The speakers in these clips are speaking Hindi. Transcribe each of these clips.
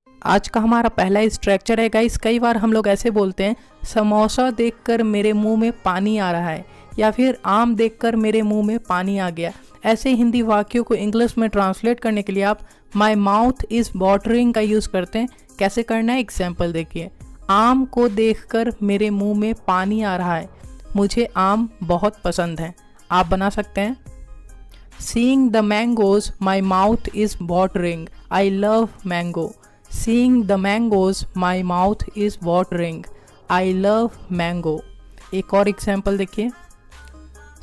आज का हमारा पहला स्ट्रक्चर है गाइस। कई बार हम लोग ऐसे बोलते हैं, समोसा देखकर मेरे मुंह में पानी आ रहा है, या फिर आम देखकर मेरे मुंह में पानी आ गया। ऐसे हिंदी वाक्यों को इंग्लिश में ट्रांसलेट करने के लिए आप माई माउथ इज़ वाटरिंग का यूज़ करते हैं। कैसे करना है, एग्जाम्पल देखिए। आम को देखकर मेरे मुंह में पानी आ रहा है, मुझे आम बहुत पसंद है। आप बना सकते हैं, seeing the mangoes my mouth is watering, I love mango. Seeing the mangoes, my mouth is watering. I love mango. एक और एग्जाम्पल देखिए,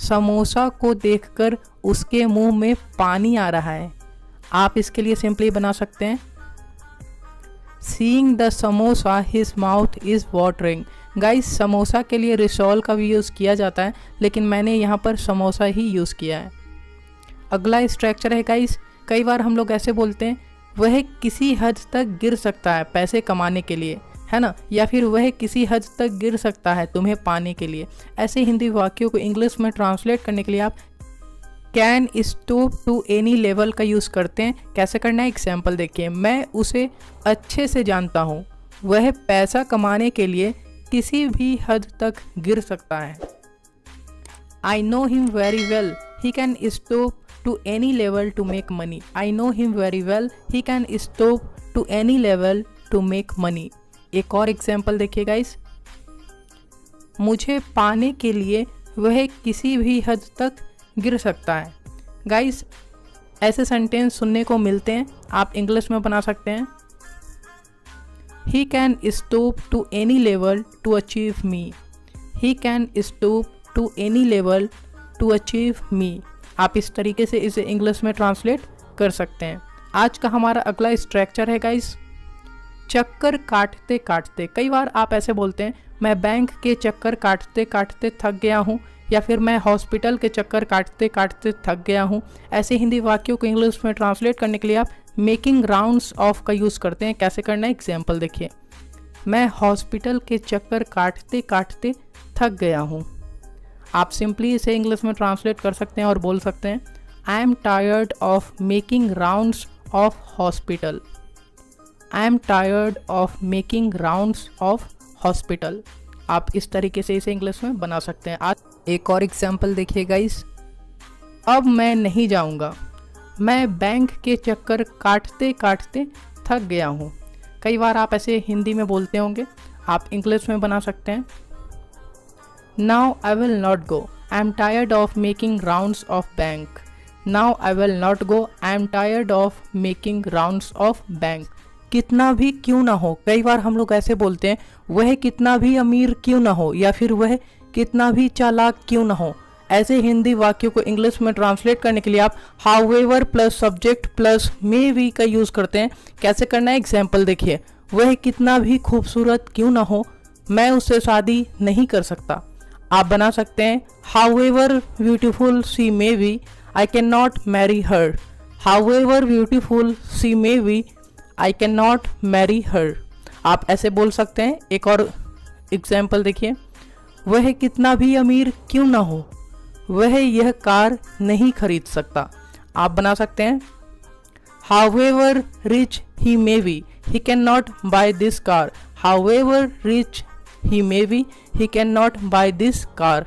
समोसा को देखकर उसके मुंह में पानी आ रहा है। आप इसके लिए सिंपली बना सकते हैं, Seeing the samosa, his mouth is watering. Guys, samosa के लिए रिसॉल का भी यूज़ किया जाता है, लेकिन मैंने यहाँ पर समोसा ही यूज़ किया है। अगला स्ट्रक्चर है गाइस, कई बार हम लोग ऐसे बोलते हैं, वह किसी हद तक गिर सकता है पैसे कमाने के लिए, है ना, या फिर वह किसी हद तक गिर सकता है तुम्हें पाने के लिए। ऐसे हिंदी वाक्यों को इंग्लिश में ट्रांसलेट करने के लिए आप can stoop to any level का यूज़ करते हैं। कैसे करना है, एग्जाम्पल देखिए। मैं उसे अच्छे से जानता हूँ, वह पैसा कमाने के लिए किसी भी हद तक गिर सकता है। आई know him very well, he can stoop to any level to make money. I know him very well. He can stoop to any level to make money. एक और एग्जाम्पल देखिए गाइस, मुझे पाने के लिए वह किसी भी हद तक गिर सकता है। गाइस, ऐसे सेंटेंस सुनने को मिलते हैं, आप इंग्लिश में बना सकते हैं, He can stoop to any level to achieve me. He can stoop to any level to achieve me. आप इस तरीके से इसे इंग्लिश में ट्रांसलेट कर सकते हैं। आज का हमारा अगला स्ट्रक्चर है गाइस, चक्कर काटते काटते। कई बार आप ऐसे बोलते हैं, मैं बैंक के चक्कर काटते काटते थक गया हूँ, या फिर मैं हॉस्पिटल के चक्कर काटते काटते थक गया हूँ। ऐसे हिंदी वाक्यों को इंग्लिश में ट्रांसलेट करने के लिए आप मेकिंग राउंड्स ऑफ का यूज़ करते हैं। कैसे करना है, एग्जाम्पल देखिए। मैं हॉस्पिटल के चक्कर काटते काटते थक गया हूँ। आप सिंपली इसे इंग्लिश में ट्रांसलेट कर सकते हैं और बोल सकते हैं, I am tired of making rounds of hospital. I am tired of making rounds of hospital. आप इस तरीके से इसे इंग्लिश में बना सकते हैं। आज एक और एग्जाम्पल देखिए गाइस, अब मैं नहीं जाऊंगा, मैं बैंक के चक्कर काटते काटते थक गया हूँ। कई बार आप ऐसे हिंदी में बोलते होंगे, आप इंग्लिश में बना सकते हैं, Now I will not go. I am tired of making rounds of bank. Now I will not go. I am tired of making rounds of bank. कितना भी क्यों ना हो। कई बार हम लोग ऐसे बोलते हैं, वह कितना भी अमीर क्यों ना हो, या फिर वह कितना भी चालाक क्यों ना हो। ऐसे हिंदी वाक्यों को इंग्लिश में ट्रांसलेट करने के लिए आप however plus subject plus may be का यूज़ करते हैं। कैसे करना है, एग्जाम्पल देखिए। वह कितना भी खूबसूरत क्यों ना हो, मैं उससे शादी नहीं कर सकता। आप बना सकते हैं, however beautiful she may be, I can not marry her. However beautiful she may be, I can not marry her. आप ऐसे बोल सकते हैं। एक और एग्जाम्पल देखिए, वह कितना भी अमीर क्यों ना हो, वह यह कार नहीं खरीद सकता। आप बना सकते हैं, however rich he may be, he can not buy this car. However rich he may be, he can not buy this car.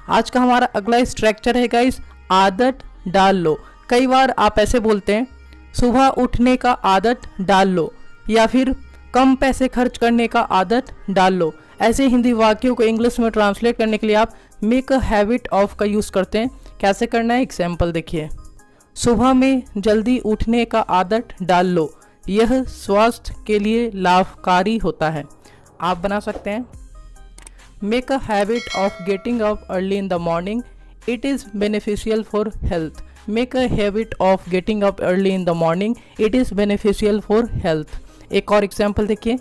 आज का हमारा अगला स्ट्रक्चर है गाइस, आदत डाल लो। कई बार आप ऐसे बोलते हैं, सुबह उठने का आदत डाल लो, या फिर कम पैसे खर्च करने का आदत डाल लो। ऐसे हिंदी वाक्यों को इंग्लिश में ट्रांसलेट करने के लिए आप मेक अ हैबिट ऑफ का यूज़ करते हैं। कैसे करना है, एग्जाम्पल देखिए। सुबह में जल्दी उठने का आदत डाल लो, यह स्वास्थ्य के लिए लाभकारी होता है। आप बना सकते हैं, make a habit of getting up early in the morning, it is beneficial for health. Make a habit of getting up early in the morning, it is beneficial for health. एक और एग्जाम्पल देखिए,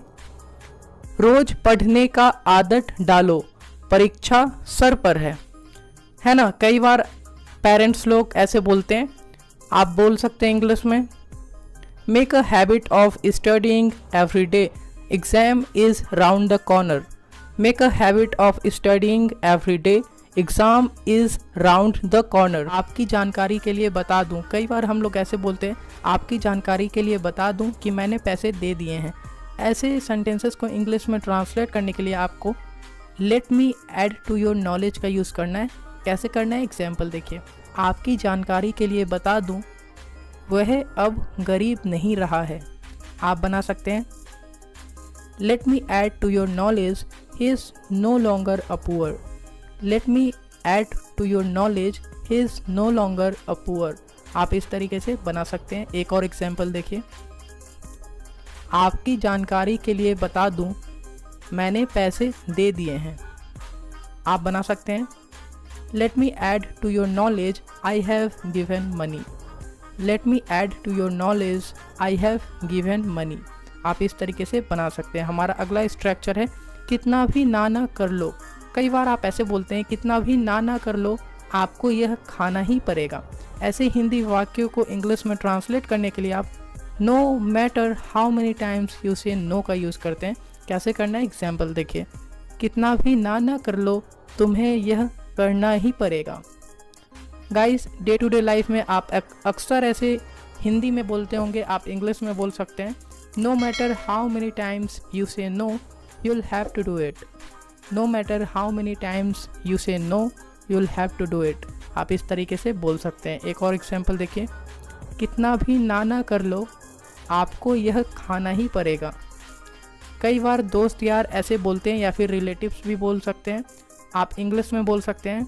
रोज पढ़ने का आदत डालो, परीक्षा सर पर है ना। कई बार पेरेंट्स लोग ऐसे बोलते हैं, आप बोल सकते हैं इंग्लिश में, make a habit of studying every day, exam is round the corner. Make a habit of studying every day, exam is round the corner. आपकी जानकारी के लिए बता दूं, कई बार हम लोग ऐसे बोलते हैं आपकी जानकारी के लिए बता दूं कि मैंने पैसे दे दिए हैं। ऐसे सेंटेंसेस को इंग्लिश में ट्रांसलेट करने के लिए आपको let me add to your knowledge का यूज़ करना है। कैसे करना है, एग्जाम्पल देखिए। आपकी जानकारी के लिए बता दूं वह अब गरीब नहीं रहा है। आप बना सकते हैं let me add to your knowledge he is no longer a poor. Let me add to your knowledge he is no longer a poor. आप इस तरीके से बना सकते हैं। एक और एग्जाम्पल देखिए। आपकी जानकारी के लिए बता दूं मैंने पैसे दे दिए हैं। आप बना सकते हैं let me add to your knowledge I have given money. Let me add to your knowledge I have given money. आप इस तरीके से बना सकते हैं। हमारा अगला स्ट्रक्चर है कितना भी ना कर लो। कई बार आप ऐसे बोलते हैं कितना भी ना कर लो आपको यह खाना ही पड़ेगा। ऐसे हिंदी वाक्यों को इंग्लिश में ट्रांसलेट करने के लिए आप no matter how many times you say no का यूज़ करते हैं। कैसे करना है, एग्जाम्पल देखिए। कितना भी ना कर लो तुम्हें यह करना ही पड़ेगा। Guys, day to day life में आप अक्सर ऐसे हिंदी में बोलते होंगे, आप इंग्लिश में बोल सकते हैं no matter how many times you say no you'll have to do it। no matter how many times you say no you'll have to do it। आप इस तरीके से बोल सकते हैं। एक और एग्जाम्पल देखिए। कितना भी ना कर लो आपको यह खाना ही पड़ेगा। कई बार दोस्त यार ऐसे बोलते हैं या फिर रिलेटिव्स भी बोल सकते हैं। आप इंग्लिश में बोल सकते हैं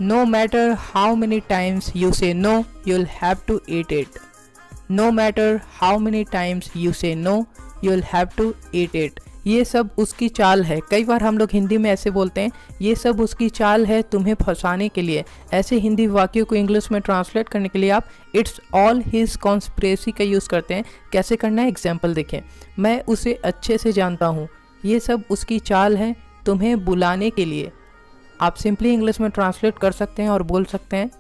no matter how many times you say no you'll have to eat it। no matter how many times you say no you'll have to eat it। ये सब उसकी चाल है। कई बार हम लोग हिंदी में ऐसे बोलते हैं ये सब उसकी चाल है तुम्हें फंसाने के लिए। ऐसे हिंदी वाक्यों को इंग्लिश में ट्रांसलेट करने के लिए आप इट्स ऑल हिज कॉन्स्पिरेसी का यूज़ करते हैं। कैसे करना है, एग्जाम्पल देखें। मैं उसे अच्छे से जानता हूँ, ये सब उसकी चाल है तुम्हें बुलाने के लिए। आप सिंपली इंग्लिश में ट्रांसलेट कर सकते हैं और बोल सकते हैं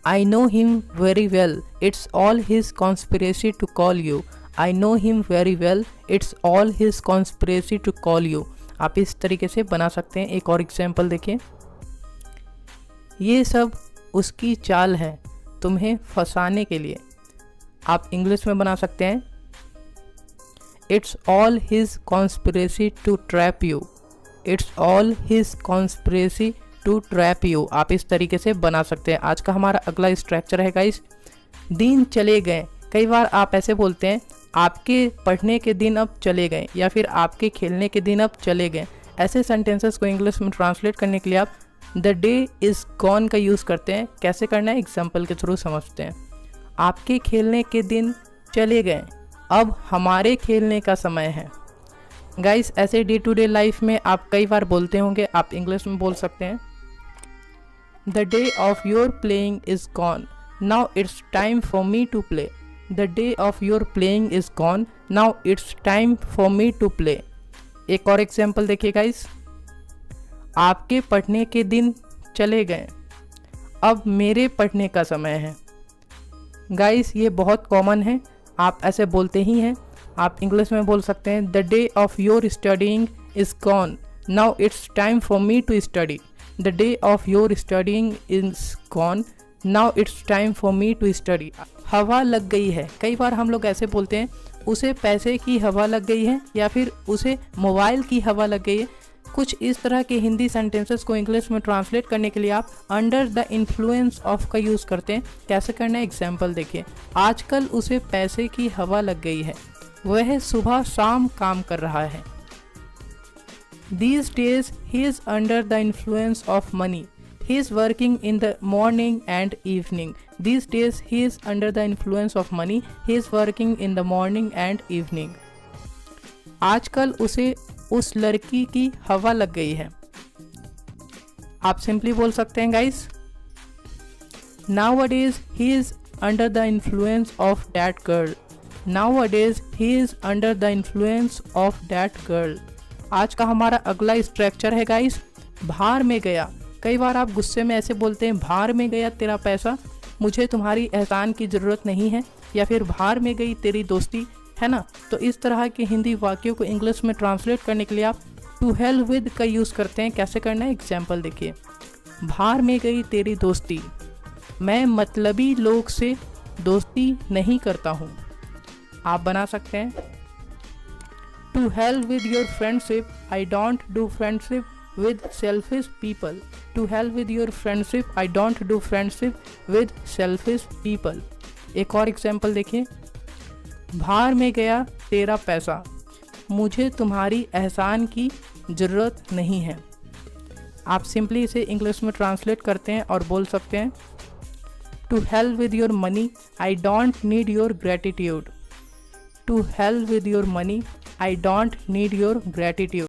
I know him very well it's all his conspiracy to call you. I know him very well it's all his conspiracy to call you। आप इस तरीके से बना सकते हैं। एक और एग्जाम्पल देखिए। ये सब उसकी चाल है तुम्हें फंसाने के लिए। आप इंग्लिश में बना सकते हैं It's all his conspiracy to trap you। It's all his conspiracy to trap you। आप इस तरीके से बना सकते हैं। आज का हमारा अगला स्ट्रक्चर है गाइस, दिन चले गए। कई बार आप ऐसे बोलते हैं आपके पढ़ने के दिन अब चले गए या फिर आपके खेलने के दिन अब चले गए। ऐसे सेंटेंसेस को इंग्लिश में ट्रांसलेट करने के लिए आप द डे इज़ गॉन का यूज़ करते हैं। कैसे करना है, एग्जाम्पल के थ्रू समझते हैं। आपके खेलने के दिन चले गए, अब हमारे खेलने का समय है। गाइस, ऐसे डे टू डे लाइफ में आप कई बार बोलते होंगे, आप इंग्लिश में बोल सकते हैं the day of your playing is gone now it's time for me to play. The day of your playing is gone now it's time for me to play। एक और एग्जाम्पल देखिए गाइस। आपके पढ़ने के दिन चले गए, अब मेरे पढ़ने का समय है। गाइस, ये बहुत कॉमन है, आप ऐसे बोलते ही हैं। आप इंग्लिश में बोल सकते हैं the day of your studying is gone now it's time for me to study. The day of your studying is gone now it's time for me to study. हवा लग गई है। कई बार हम लोग ऐसे बोलते हैं उसे पैसे की हवा लग गई है या फिर उसे मोबाइल की हवा लग गई है। कुछ इस तरह के हिंदी सेंटेंसेस को इंग्लिश में ट्रांसलेट करने के लिए आप अंडर द इन्फ्लुएंस ऑफ का यूज़ करते हैं। कैसे करना है, एग्जाम्पल देखिए। आजकल उसे पैसे की हवा लग गई है, वह सुबह शाम काम कर रहा है। These days he is under the influence of money। He is working in the morning and evening। These days he is under the influence of money। He is working in the morning and evening। आजकल उसे उस लड़की की हवा लग गई है। आप सिंपली बोल सकते हैं guys Nowadays he is under the influence of that girl। Nowadays he is under the influence of that girl। आज का हमारा अगला स्ट्रक्चर है गाइस भार में गया। कई बार आप गुस्से में ऐसे बोलते हैं भार में गया तेरा पैसा, मुझे तुम्हारी एहसान की ज़रूरत नहीं है, या फिर भार में गई तेरी दोस्ती, है ना। तो इस तरह के हिंदी वाक्यों को इंग्लिश में ट्रांसलेट करने के लिए आप टू हेल विद का यूज़ करते हैं। कैसे करना है, एग्जाम्पल देखिए। भार में गई तेरी दोस्ती, मैं मतलबी लोग से दोस्ती नहीं करता हूँ। आप बना सकते हैं to help with your friendship, I don't do friendship with selfish people. To help with your friendship, I don't do friendship with selfish people. एक और एग्जाम्पल देखिए, भार में गया तेरा पैसा, मुझे तुम्हारी एहसान की ज़रूरत नहीं है। आप सिंपली इसे इंग्लिश में ट्रांसलेट करते हैं और बोल सकते हैं to help with your money, I don't need your gratitude. To help with your money, I don't need your gratitude.